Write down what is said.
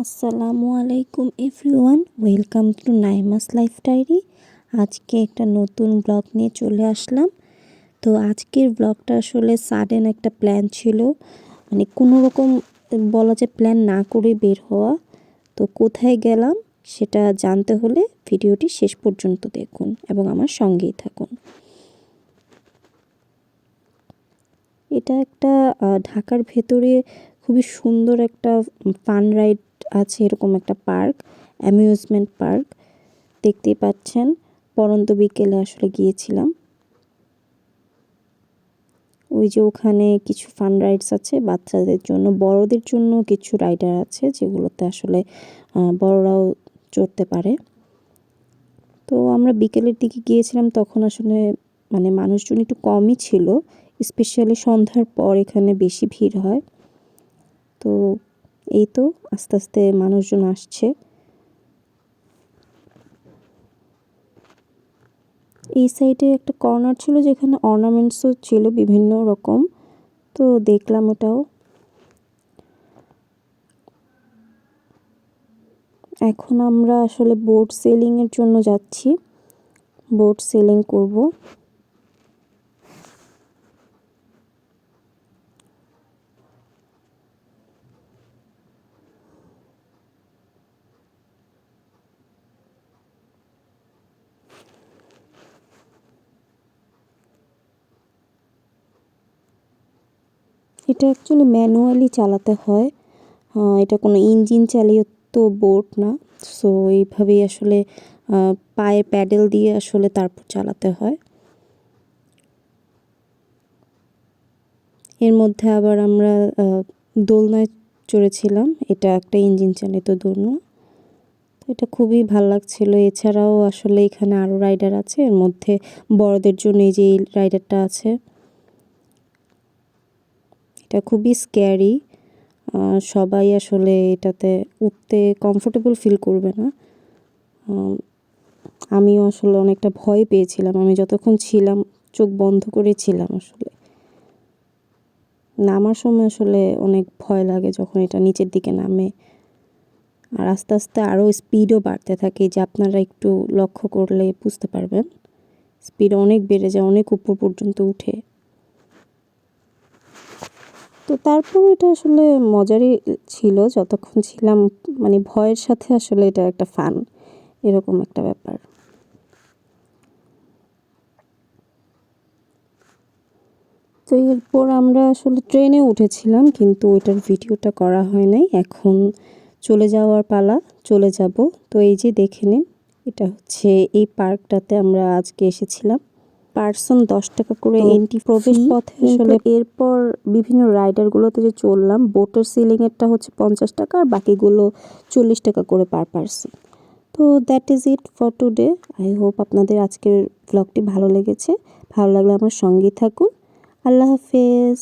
আসসালামু আলাইকুম everyone, welcome to Naima's life diary. আজকে একটা নতুন ব্লগ নিয়ে চলে আসলাম। তো আজকের ব্লগটা আসলে সাডেন একটা প্ল্যান ছিল, মানে কোনো রকম বলা যায় প্ল্যান না করে বের হওয়া। তো কোথায় গেলাম সেটা জানতে হলে ভিডিওটি শেষ পর্যন্ত দেখুন এবং আমার সঙ্গেই থাকুন। এটা একটা ঢাকার ভেতরে খুবই সুন্দর একটা ফান রাইড আছে, এরকম একটা পার্ক, অ্যামিউজমেন্ট পার্ক দেখতেই পাচ্ছেন। পরন্ত বিকেলে আসলে গিয়েছিলাম। ওই যে ওখানে কিছু ফান রাইডস আছে বাচ্চাদের জন্য, বড়দের জন্য কিছু রাইডার আছে যেগুলোতে আসলে বড়রাও চড়তে পারে। তো আমরা বিকেলের দিকে গিয়েছিলাম, তখন আসলে মানে মানুষজন একটু কমই ছিল, স্পেশালি সন্ধ্যার পর এখানে বেশি ভিড় হয়। তো এই তো আস্তে আস্তে মানুষজন আসছে। এই সাইডে একটা কর্নার ছিল যেখানে অর্নামেন্টসও ছিল বিভিন্ন রকম, তো দেখলাম ওটাও। এখন আমরা আসলে বোট সেলিংয়ের জন্য যাচ্ছি, বোট সেলিং করব। এটা অ্যাকচুয়ালি ম্যানুয়ালি চালাতে হয়, এটা কোনো ইঞ্জিন চালিত বোট না। সো এইভাবেই আসলে পায়ে প্যাডেল দিয়ে আসলে তারপর চালাতে হয়। এর মধ্যে আবার আমরা দোলনায় চড়েছিলাম, এটা একটা ইঞ্জিন চালিত দোলনা। তো এটা খুবই ভাল লাগছিল। এছাড়াও আসলে এখানে আরও রাইডার আছে, এর মধ্যে বড়দের জন্য এই যে এই রাইডারটা আছে, এটা খুবই স্ক্যারি। সবাই আসলে এটাতে উঠতে কমফোর্টেবল ফিল করবে না। আমিও আসলে অনেকটা ভয় পেয়েছিলাম, আমি যতক্ষণ ছিলাম চোখ বন্ধ করেছিলাম। আসলে নামার সময় আসলে অনেক ভয় লাগে যখন এটা নিচের দিকে নামে, আর আস্তে আস্তে আরও স্পিডও বাড়তে থাকে, যে আপনারা একটু লক্ষ্য করলে বুঝতে পারবেন। স্পিড অনেক বেড়ে যায়, অনেক উপর পর্যন্ত উঠে। তো তারপর এটা আসলে মজারই ছিল যতক্ষণ ছিলাম, মানে ভয়ের সাথে আসলে এটা একটা ফান, এরকম একটা ব্যাপার। তো এরপর আমরা আসলে ট্রেনে উঠেছিলাম, কিন্তু ওইটার ভিডিওটা করা হয় নাই। এখন চলে যাওয়ার পালা, চলে যাব। তো এই যে দেখে নিন, এটা হচ্ছে এই পার্কটাতে আমরা আজকে এসেছিলাম। পার্সন 10 টাকা করে এন্ট্রি, প্রবেশ পথে আসলে। এরপর বিভিন্ন রাইডারগুলোতে যে চললাম, বোটের সিলিংয়েরটা হচ্ছে 50 টাকা, আর বাকিগুলো 40 টাকা করে পার পার্সন। তো that is it for today. I hope আপনাদের আজকের ব্লগটি ভালো লেগেছে। ভালো লাগলে আমার সঙ্গেই থাকুন। আল্লাহ হাফেজ।